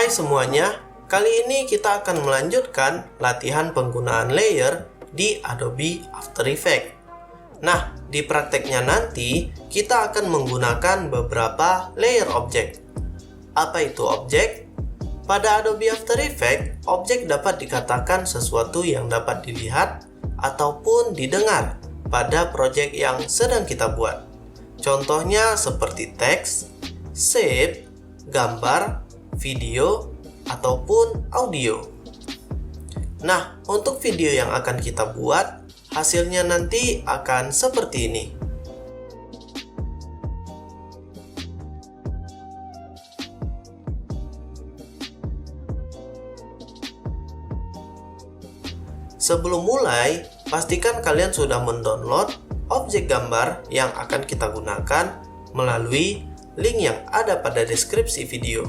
Hai semuanya, kali ini kita akan melanjutkan latihan penggunaan layer di Adobe After Effects. Nah, di prakteknya nanti kita akan menggunakan beberapa layer objek. Apa itu objek? Pada Adobe After Effects, objek dapat dikatakan sesuatu yang dapat dilihat ataupun didengar pada proyek yang sedang kita buat. Contohnya seperti teks, shape, gambar, video, ataupun audio. Nah, untuk video yang akan kita buat, hasilnya nanti akan seperti ini. Sebelum mulai, pastikan kalian sudah mendownload objek gambar yang akan kita gunakan melalui link yang ada pada deskripsi video.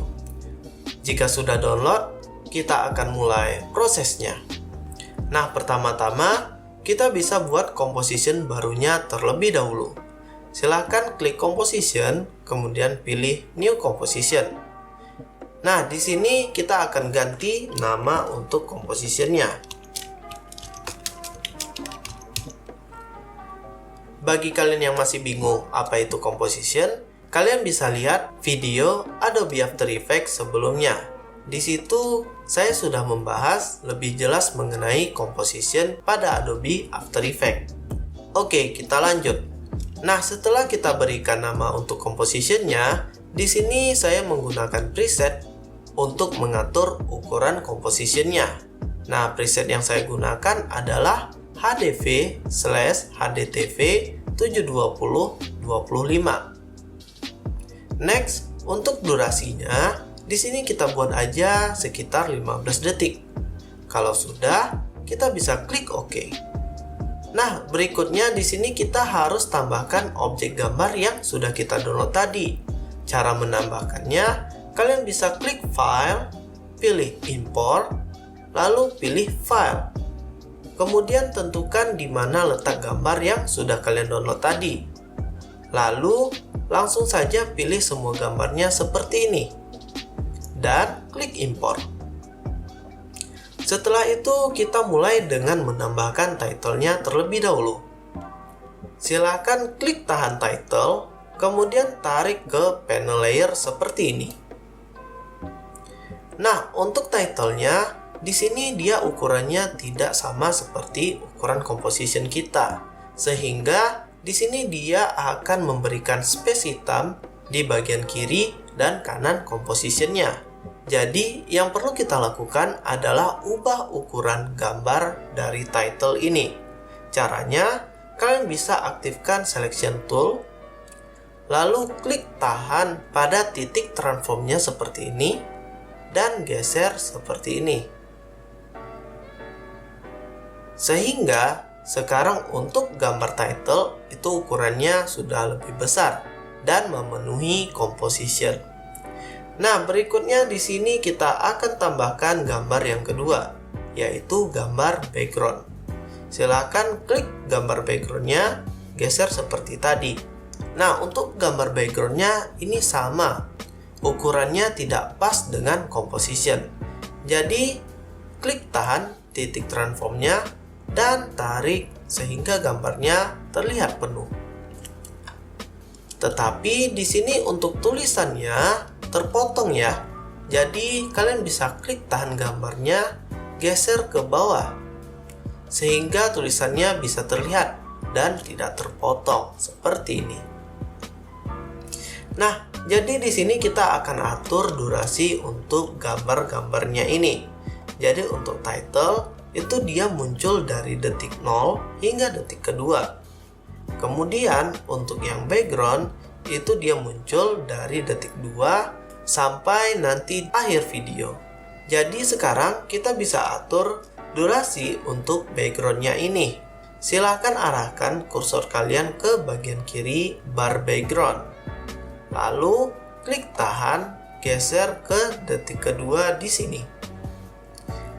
Jika sudah download, kita akan mulai prosesnya. Nah, pertama-tama kita bisa buat composition barunya terlebih dahulu. Silahkan klik composition, kemudian pilih new composition. Nah, di sini kita akan ganti nama untuk compositionnya. Bagi kalian yang masih bingung apa itu composition, kalian bisa lihat video Adobe After Effects sebelumnya. Di situ saya sudah membahas lebih jelas mengenai composition pada Adobe After Effects. Oke, kita lanjut. Nah, setelah kita berikan nama untuk compositionnya, di sini saya menggunakan preset untuk mengatur ukuran compositionnya. Nah, preset yang saya gunakan adalah HDV/HDTV 720/25. Next, untuk durasinya, di sini kita buat aja sekitar 15 detik. Kalau sudah, kita bisa klik OK. Nah, berikutnya di sini kita harus tambahkan objek gambar yang sudah kita download tadi. Cara menambahkannya, kalian bisa klik File, pilih Import, lalu pilih File. Kemudian tentukan di mana letak gambar yang sudah kalian download tadi. Lalu, langsung saja pilih semua gambarnya seperti ini. Dan klik import. Setelah itu, kita mulai dengan menambahkan title-nya terlebih dahulu. Silakan klik tahan title, kemudian tarik ke panel layer seperti ini. Nah, untuk title-nya, di sini dia ukurannya tidak sama seperti ukuran composition kita, sehingga di sini dia akan memberikan space hitam di bagian kiri dan kanan compositionnya. Jadi yang perlu kita lakukan adalah ubah ukuran gambar dari title ini. Caranya, kalian bisa aktifkan selection tool, lalu klik tahan pada titik transformnya seperti ini, dan geser seperti ini. Sehingga sekarang untuk gambar title itu ukurannya sudah lebih besar dan memenuhi composition. Nah, berikutnya di sini kita akan tambahkan gambar yang kedua, yaitu gambar background. Silakan klik gambar backgroundnya, geser seperti tadi. Nah, untuk gambar backgroundnya ini sama, ukurannya tidak pas dengan composition. Jadi, klik tahan titik transformnya dan tarik sehingga gambarnya terlihat penuh. Tetapi di sini untuk tulisannya terpotong ya. Jadi kalian bisa klik tahan gambarnya, geser ke bawah sehingga tulisannya bisa terlihat dan tidak terpotong seperti ini. Nah, jadi di sini kita akan atur durasi untuk gambar-gambarnya ini. Jadi untuk title itu dia muncul dari detik 0 hingga detik kedua. Kemudian untuk yang background itu dia muncul dari detik 2 sampai nanti akhir video. Jadi sekarang kita bisa atur durasi untuk backgroundnya ini. Silahkan arahkan kursor kalian ke bagian kiri bar background. Lalu klik tahan, geser ke detik kedua di sini.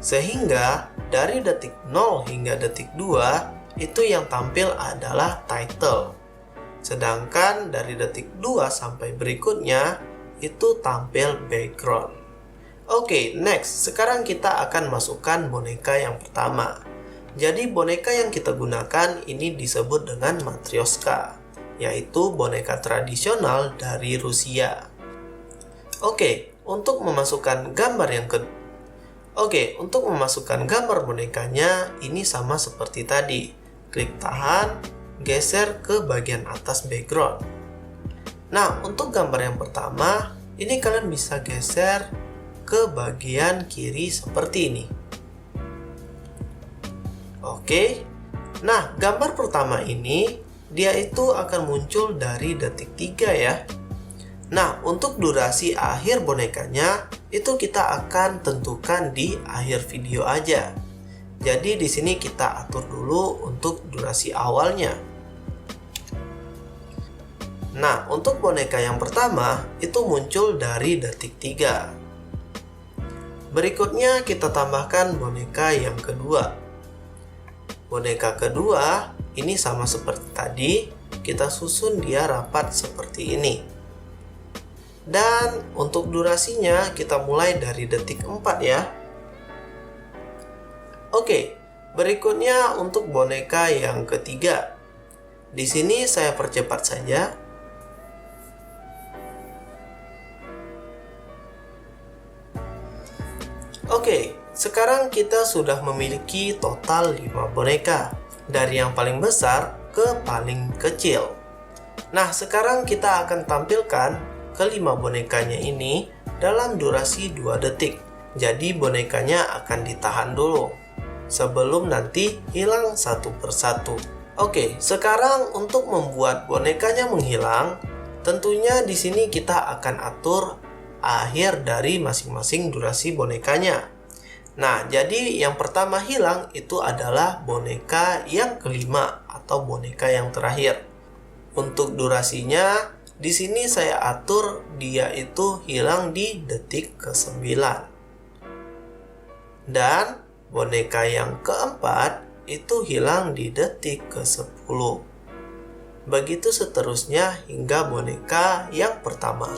Sehingga dari detik 0 hingga detik 2 itu yang tampil adalah title. Sedangkan dari detik 2 sampai berikutnya itu tampil background. Oke, next. Sekarang kita akan masukkan boneka yang pertama. Jadi boneka yang kita gunakan ini disebut dengan matryoshka, yaitu boneka tradisional dari Rusia. Oke, untuk memasukkan gambar bonekanya ini sama seperti tadi. Klik tahan, geser ke bagian atas background. Nah, untuk gambar yang pertama, ini kalian bisa geser ke bagian kiri seperti ini. Oke. Nah, gambar pertama ini dia itu akan muncul dari detik 3 ya. Nah, untuk durasi akhir bonekanya itu kita akan tentukan di akhir video aja. Jadi di sini kita atur dulu untuk durasi awalnya. Nah, untuk boneka yang pertama itu muncul dari detik 3. Berikutnya kita tambahkan boneka yang kedua. Boneka kedua ini sama seperti tadi, kita susun dia rapat seperti ini. Dan untuk durasinya kita mulai dari detik 4 ya. Oke, berikutnya untuk boneka yang ketiga. Di sini saya percepat saja. Oke, sekarang kita sudah memiliki total 5 boneka, dari yang paling besar ke paling kecil. Nah, sekarang kita akan tampilkan kelima bonekanya ini dalam durasi 2 detik. Jadi bonekanya akan ditahan dulu sebelum nanti hilang satu persatu. Oke, sekarang untuk membuat bonekanya menghilang, tentunya di sini kita akan atur akhir dari masing-masing durasi bonekanya. Nah, jadi yang pertama hilang itu adalah boneka yang kelima atau boneka yang terakhir. Untuk durasinya, di sini saya atur dia itu hilang di detik ke-9. Dan boneka yang keempat itu hilang di detik ke-10. Begitu seterusnya hingga boneka yang pertama.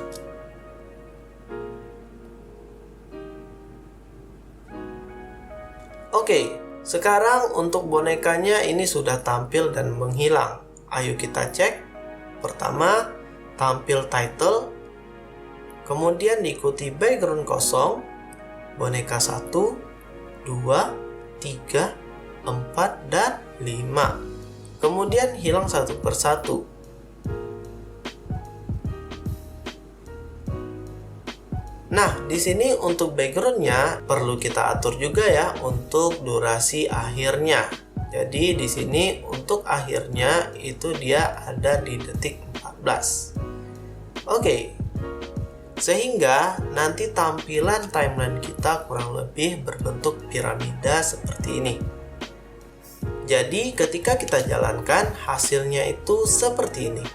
Oke, sekarang untuk bonekanya ini sudah tampil dan menghilang. Ayo kita cek. Pertama, tampil title. Kemudian diikuti background kosong. Boneka 1, 2, 3, 4, dan 5. Kemudian hilang satu persatu. Nah, di sini untuk backgroundnya perlu kita atur juga ya untuk durasi akhirnya. Jadi di sini untuk akhirnya itu dia ada di detik 14. Oke. Sehingga nanti tampilan timeline kita kurang lebih berbentuk piramida seperti ini. Jadi ketika kita jalankan hasilnya itu seperti ini.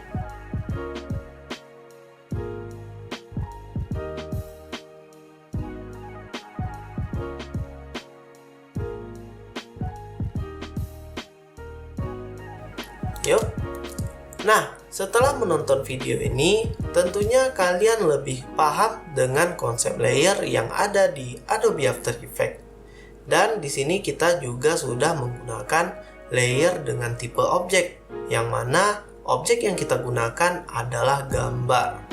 Yuk. Nah, setelah menonton video ini, tentunya kalian lebih paham dengan konsep layer yang ada di Adobe After Effects. Dan di sini kita juga sudah menggunakan layer dengan tipe objek, yang mana objek yang kita gunakan adalah gambar.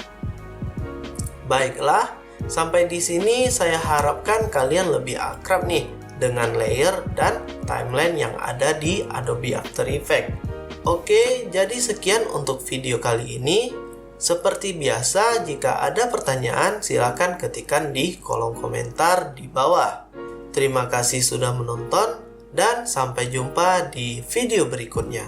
Baiklah, sampai di sini saya harapkan kalian lebih akrab nih dengan layer dan timeline yang ada di Adobe After Effects. Oke, jadi sekian untuk video kali ini. Seperti biasa, jika ada pertanyaan, silakan ketikkan di kolom komentar di bawah. Terima kasih sudah menonton, dan sampai jumpa di video berikutnya.